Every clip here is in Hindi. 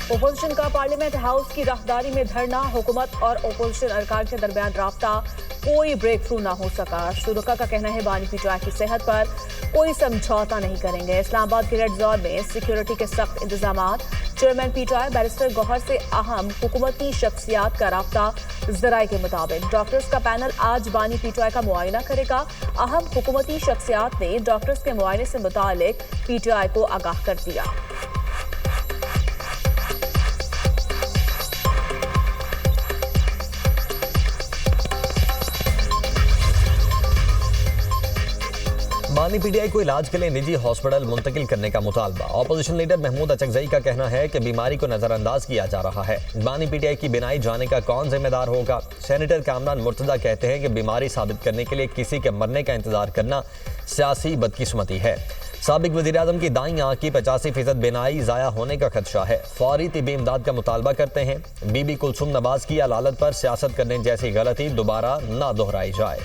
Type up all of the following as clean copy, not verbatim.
ओपोजिशन का पार्लियामेंट हाउस की राहदारी में धरना, हुकूमत और ओपोजिशन अरकान के दरमियान राब्ता, कोई ब्रेक थ्रू ना हो सका। शुरका का कहना है बानी पीटीआई की सेहत पर कोई समझौता नहीं करेंगे। इस्लामाबाद के रेड जोन में सिक्योरिटी के सख्त इंतजाम। चेयरमैन पीटीआई बैरिस्टर गौहर से अहम हुकूमती शख्सियात का राब्ता। जराये के मुताबिक डॉक्टर्स का पैनल आज बानी पीटीआई का मुआयना करेगा। अहम हुकूमती शख्सियात ने डॉक्टर्स के मुआयने से मुतालिक पीटीआई को आगाह कर दिया। बानी पीटीआई को इलाज के लिए निजी हॉस्पिटल मुंतकिल करने का मुतालबा। ऑपोजिशन लीडर महमूद अचकजई का कहना है कि बीमारी को नजरअंदाज किया जा रहा है। बानी पीटीआई की बिनाई जाने का कौन जिम्मेदार होगा। सेनेटर कामरान मुर्तजा कहते हैं कि बीमारी साबित करने के लिए किसी के मरने का इंतजार करना सियासी बदकिस्मती है। साबिक वज़ीर-ए-आज़म की दाईं आंख की 85% बिनाई ज़ाया होने का खदशा है। फौरी तिब्बी इमदाद का मुतालबा करते हैं। बीबी कुलसुम नवाज की अदालत पर सियासत करने जैसी गलती दोबारा ना दोहराई जाए।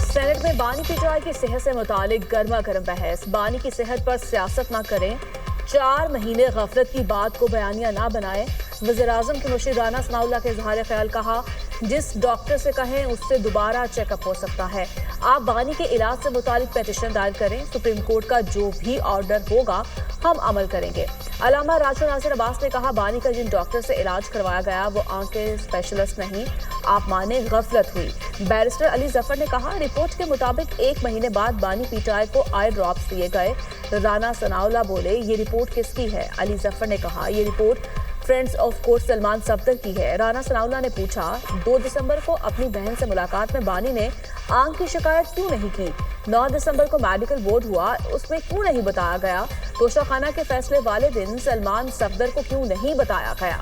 सेनेट में बानी पीटीआई की सेहत से मुतालिक गर्मा गर्म बहस। बानी की सेहत पर सियासत ना करें, 4 महीने गफलत की बात को बयानिया ना बनाएं। वज़ीर-ए-आज़म के मुशीर राना सनाउल्लाह के इज़हार ख्याल कहा, जिस डॉक्टर से कहें उससे दोबारा चेकअप हो सकता है। आप बानी के इलाज से मुतालिक पेटिशन दायर करें। सुप्रीम कोर्ट का जो भी ऑर्डर होगा हम अमल करेंगे। अल्लामा राजू नासिर अब्बास ने कहा, बानी का जिन डॉक्टर से इलाज करवाया गया वो आंख के स्पेशलिस्ट नहीं, आप माने गफलत हुई। बैरिस्टर अली जफर ने कहा, रिपोर्ट के मुताबिक 1 महीने बाद बानी पीटीआई को आई ड्रॉप्स दिए गए। राना सनाउल्लाह बोले, ये रिपोर्ट किसकी है? अली जफर ने कहा, ये report friends of court Salman Safdar की है। राना सनाउल्लाह ने पूछा, 2 दिसंबर को अपनी बहन से मुलाकात में बानी ने आंख की शिकायत क्यों नहीं की? 9 दिसंबर को मेडिकल बोर्ड हुआ, उसमें क्यों नहीं बताया गया? तोशाखाना के फैसले वाले दिन सलमान सफदर को क्यों नहीं बताया गया?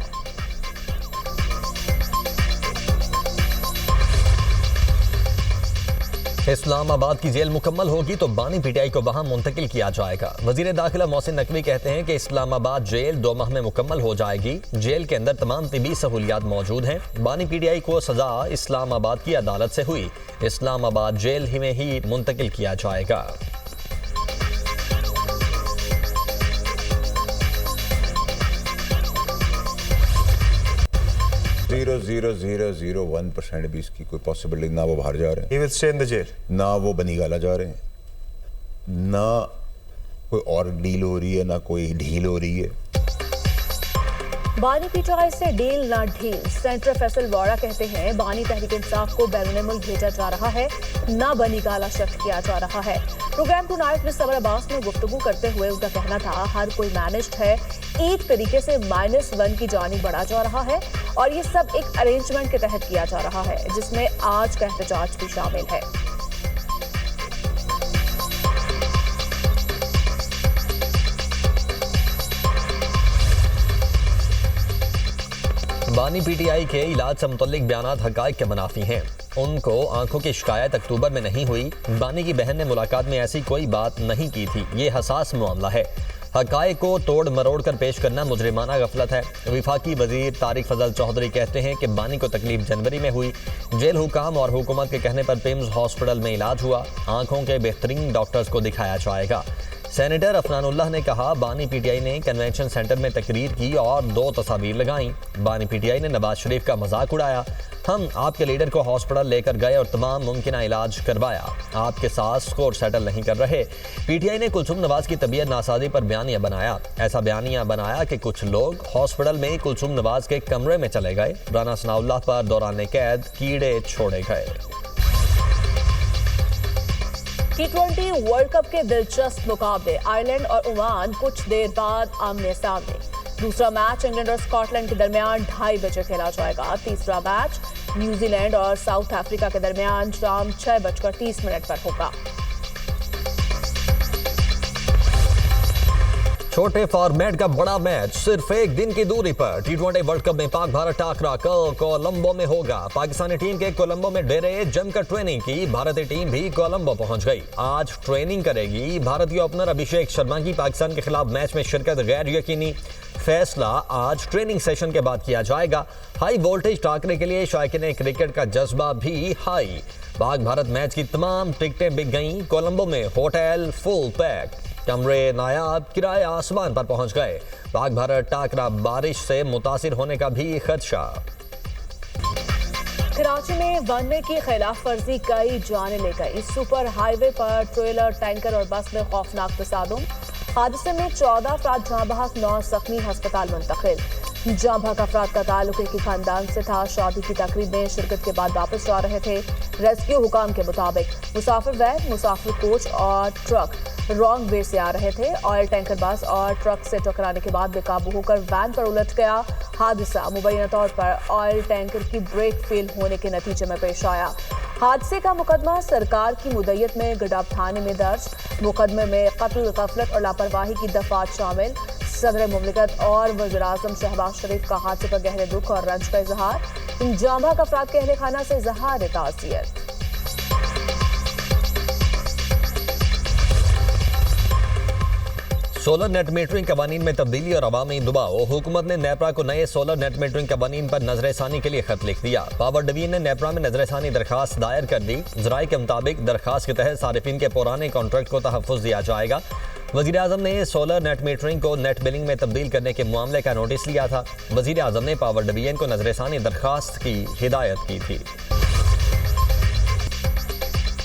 इस्लामाबाद की जेल मुकम्मल होगी तो बानी पीटीआई को वहां मुंतकिल किया जाएगा। वजीर दाखिला मोहसिन नकवी कहते हैं कि इस्लामाबाद जेल 2 माह में मुकम्मल हो जाएगी। जेल के अंदर तमाम तिबी सहूलियात मौजूद हैं। बानी पीटीआई को सजा इस्लामाबाद की अदालत से हुई। इस्लामाबाद जेल ही में ही मुंतकिल किया जाएगा। 0.0001% भी इसकी कोई पॉसिबिलिटी ना वो बाहर जा रहे हैं। He will stay in the jail. ना वो बनीगाला जा रहे हैं, ना कोई और डील हो रही है, ना कोई ढील हो रही है। बानी पीटीआई से डील ना ढील। सेनेटर फैसल वाड़ा कहते हैं, बानी तहरीक इंसाफ को बैरून मुल्क भेजा जा रहा है, ना बनीगाला शिफ्ट किया जा रहा है। प्रोग्राम टुनाइट में सबर अब्बास में गुफ्तगू करते हुए उनका कहना था, हर कोई मैनेज्ड है, एक तरीके से -1 की जानिब बढ़ा जा रहा है और ये सब एक अरेंजमेंट के तहत किया जा रहा है, जिसमें आज का एहतजाज भी शामिल है। बानी पीटीआई के इलाज से मुतल्लिक बयानात हक़ाइक़ के मुनाफी हैं। उनको आंखों की शिकायत अक्टूबर में नहीं हुई। बानी की बहन ने मुलाकात में ऐसी कोई बात नहीं की थी। ये हसास मामला है। हक़ाइक़ को तोड़ मरोड़ कर पेश करना मुजरिमाना गफलत है। वफाकी वजीर तारिक फजल चौधरी कहते हैं कि बानी को तकलीफ जनवरी में हुई। जेल हुकाम और हुकूमत के कहने पर पिम्स हॉस्पिटल में इलाज हुआ। आंखों के बेहतरीन डॉक्टर्स को दिखाया जाएगा। सेनेटर अफनानुल्लाह ने कहा, बानी पीटीआई ने कन्वेंशन सेंटर में तकरीर की और 2 तस्वीर लगाई। बानी पीटीआई ने नवाज शरीफ का मजाक उड़ाया। हम आपके लीडर को हॉस्पिटल लेकर गए और तमाम मुमकिन इलाज करवाया। आपके साथ स्कोर सेटल नहीं कर रहे। पीटीआई ने कुलसुम नवाज की तबीयत नासाजी पर बयानिया बनाया। ऐसा बयानिया बनाया कि कुछ लोग हॉस्पिटल में कुलसुम नवाज के कमरे में चले गए। राना सनाउल्लाह पर दौरान कैद कीड़े छोड़े गए। T20 वर्ल्ड कप के दिलचस्प मुकाबले, आयरलैंड और ओमान कुछ देर बाद आमने सामने। दूसरा मैच इंग्लैंड और स्कॉटलैंड के दरमियान 2:30 बजे खेला जाएगा। तीसरा मैच न्यूजीलैंड और साउथ अफ्रीका के दरमियान शाम 6:30 पर होगा। छोटे फॉर्मेट का बड़ा मैच सिर्फ एक दिन की दूरी पर। T20 वर्ल्ड कप में पाक भारत टाकरा कल कोलंबो में होगा। पाकिस्तानी टीम के कोलंबो में डेरे जमकर ट्रेनिंग की। भारतीय टीम भी कोलंबो पहुंच गई। आज ट्रेनिंग करेगी। भारतीय ओपनर अभिषेक शर्मा की पाकिस्तान के खिलाफ मैच में शिरकत गैर यकीनी। फैसला आज ट्रेनिंग सेशन के बाद किया जाएगा। हाई वोल्टेज टाकरे के लिए शायकीन क्रिकेट का जज्बा भी हाई। पाक भारत मैच की तमाम टिकटें बिक गईं। कोलंबो में होटल फुल पैक। कमरे नायाब, किराए आसमान पर पहुंच गए। पाक भारत टाकरा बारिश से मुतासिर होने का भी खदशा। कराची में वन वे की खिलाफ वर्जी कई जाने ले गई। सुपर हाईवे पर ट्रेलर, टैंकर और बस में खौफनाक तसादुम। हादसे में 14 अफराद जहां बहक, 9 जख्मी, अस्पताल मुंतकिल। जहां बहक अफराद का ताल्लुक एक ही खानदान से था। शादी की तकरीब में शिरकत के बाद वापस जा रहे थे। रेस्क्यू हुकाम के मुताबिक मुसाफिर वैन, मुसाफिर कोच और ट्रक रॉन्ग वे से आ रहे थे। ऑयल टैंकर बस और ट्रक से टकराने के बाद बेकाबू होकर वैन पर उलट गया। हादसा मुबैना तौर पर ऑयल टैंकर की ब्रेक फेल होने के नतीजे में पेश आया। हादसे का मुकदमा सरकार की मुद्दत में गडाब थाने में दर्ज। मुकदमे में कत्ल, गफलत और लापरवाही की दफात शामिल। सदर मुमलिकत और वज़ीर-ए-आज़म शहबाज शरीफ का हादसे पर गहरे दुख और रंज का इजहार। जामा का अफराद के अहले खाना से इजहार ताज़ियत। सोलर नेट मीटरिंग कवानीन में तब्दीली और अवामी दबाव। हुकूमत ने नेपरा को नए सोलर नेट मीटरिंग कवानीन पर नजरसानी के लिए खत लिख दिया। पावर डिवीजन ने नेपरा में नजरसानी दरखास्त दायर कर दी। ज़राए के मुताबिक दरखास्त के तहत सारिफिन के पुराने कॉन्ट्रैक्ट को तहफ़्फ़ुज़ दिया जाएगा। वज़ीर आज़म ने सोलर नेट मीटरिंग को नेट बिलिंग में तब्दील करने के मामले का नोटिस लिया था। वज़ीर आज़म ने पावर डिवीजन को नजरसानी दरखास्त की हिदायत की थी।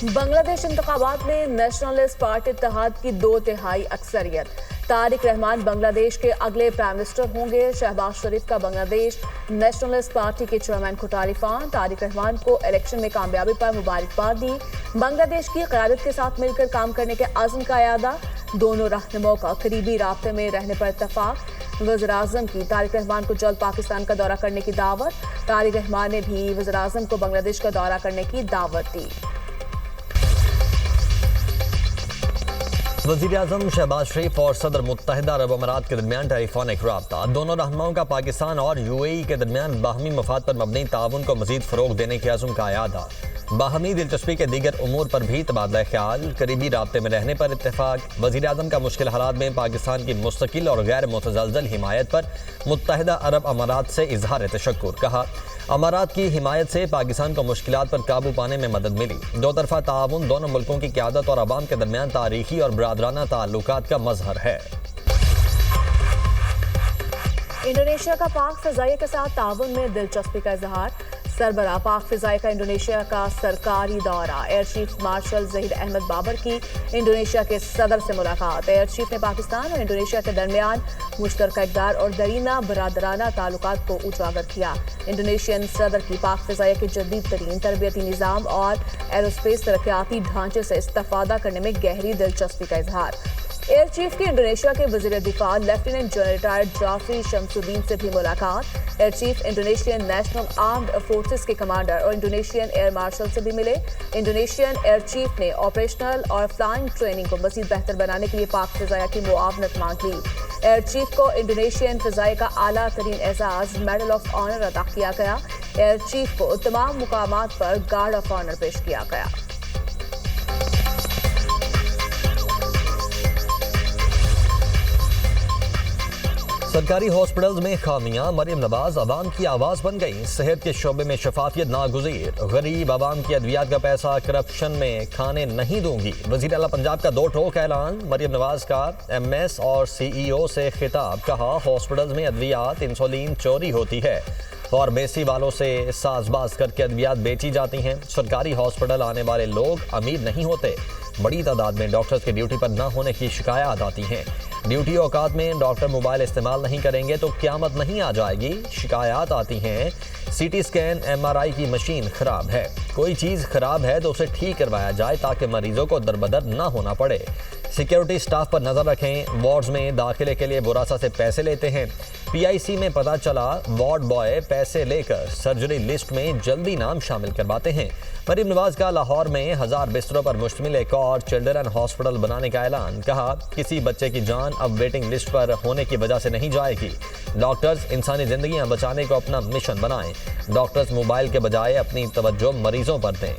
बांग्लादेश इंतखाबात में नेशनलिस्ट पार्टी इत्तेहाद की 2/3 अक्सरियत। तारिक रहमान बांग्लादेश के अगले प्राइम मिनिस्टर होंगे। शहबाज शरीफ का बांग्लादेश नेशनलिस्ट पार्टी के चेयरमैन को तारीफान। तारिक रहमान को इलेक्शन में कामयाबी पर मुबारकबाद दी। बांग्लादेश की क़यादत के साथ मिलकर काम करने के आज़म का यादा। दोनों रहनुमाओं का करीबी राब्ते में रहने पर इत्तफाक। वज़ीर-ए-आज़म की तारिक रहमान को जल्द पाकिस्तान का दौरा करने की दावत। तारिक रहमान ने भी वज़ीर-ए-आज़म को बांग्लादेश का दौरा करने की दावत दी। वज़ीर-ए-आज़म शहबाज शरीफ और सदर मुत्तहिदा अरब अमारात के दरमियान टेलीफोनिक राब्ता। दोनों रहनुमाओं का पाकिस्तान और UAE के दरमियान बाहमी मफाद पर मबनी ताउन को मज़ीद फ़रोग़ देने के अज़्म का यादा। बाहमी दिलचस्पी के दीगर उमूर पर भी तबादला ख्याल। करीबी राब्ते में रहने पर इत्तेफाक। वज़ीर-ए-आज़म का मुश्किल हालात में पाकिस्तान की मुस्तकिल और गैर मुतज़लज़ल हिमायत पर मुत्तहिदा अरब अमारात से इजहार तशक्कुर। कहा, अमारात की हिमायत से पाकिस्तान को मुश्किलात पर काबू पाने में मदद मिली। दो तरफा ताउन दोनों मुल्कों की क़यादत और अवाम के दरमियान तारीखी और बरादराना ताल्लुकात का मज़हर है। इंडोनेशिया का पाक फ़िज़ाइया के साथ ताउन में दिलचस्पी का इजहार। सरबराह पाक फ़िज़ाइया का इंडोनेशिया का सरकारी दौरा। Air chief marshal Zaheer Ahmed Babar की इंडोनेशिया के सदर से मुलाकात। एयर चीफ ने पाकिस्तान और इंडोनेशिया के दरमियान मुश्तरका इक़दार और दरीना बरादराना ताल्लुकात को उजागर किया। इंडोनेशियन सदर की पाक फ़िज़ाइया के जदीद तरीन तरबियती निज़ाम और एरोस्पेस तरक्याती ढांचे से इस्तेफ़ादा करने में गहरी दिलचस्पी का इजहार। एयर चीफ की इंडोनेशिया के वज़ीर दिफा lieutenant general retired Sjafrie Sjamsoeddin से भी मुलाकात। Air chief Indonesian national armed forces के कमांडर और इंडोनेशियन एयर मार्शल से भी मिले। इंडोनेशियन एयर चीफ ने ऑपरेशनल और फ्लाइंग ट्रेनिंग को मज़ीद बेहतर बनाने के लिए पाक फ़िज़ाइया की मुआवनत मांग ली। एयर चीफ को इंडोनेशियन फ़िज़ाइया का आला तरीन एजाज़ मेडल ऑफ ऑनर अता किया गया। एयर चीफ को तमाम मुकामात पर गार्ड ऑफ ऑनर पेश किया गया। सरकारी हॉस्पिटल्स में खामियां। मरियम नवाज अवाम की आवाज़ बन गई। सेहत के शोबे में शफाफियत नागुज़ीर। गरीब आवाम की अद्वियात का पैसा करप्शन में खाने नहीं दूंगी। वज़ीर आला पंजाब का 2 टोक ऐलान। मरियम नवाज का MS और CEO से खिताब। कहा, हॉस्पिटल्स में अद्वियात, इंसुलिन चोरी होती है। फार्मेसी वालों से साजबाज करके अद्वियात बेची जाती हैं। सरकारी हॉस्पिटल आने वाले लोग अमीर नहीं होते। बड़ी तादाद में डॉक्टर्स की ड्यूटी पर न होने की शिकायत आती हैं। ड्यूटी औकात में डॉक्टर मोबाइल इस्तेमाल नहीं करेंगे तो क़यामत नहीं आ जाएगी। शिकायत आती हैं CT स्कैन MRI की मशीन ख़राब है। कोई चीज़ ख़राब है तो उसे ठीक करवाया जाए ताकि मरीजों को दरबदर ना होना पड़े। सिक्योरिटी स्टाफ पर नज़र रखें। वार्ड्स में दाखिले के लिए बुरासा से पैसे लेते हैं। PIC में पता चला वार्ड बॉय पैसे लेकर सर्जरी लिस्ट में जल्दी नाम शामिल करवाते हैं। मरियम नवाज का लाहौर में 1000 बिस्तरों पर मुश्तमिल एक और चिल्ड्रन हॉस्पिटल बनाने का ऐलान। कहा, किसी बच्चे की जान अब वेटिंग लिस्ट पर होने की वजह से नहीं जाएगी। डॉक्टर्स इंसानी जिंदगियां बचाने को अपना मिशन बनाएं। डॉक्टर्स मोबाइल के बजाय अपनी तवज्जो मरीजों पर दें।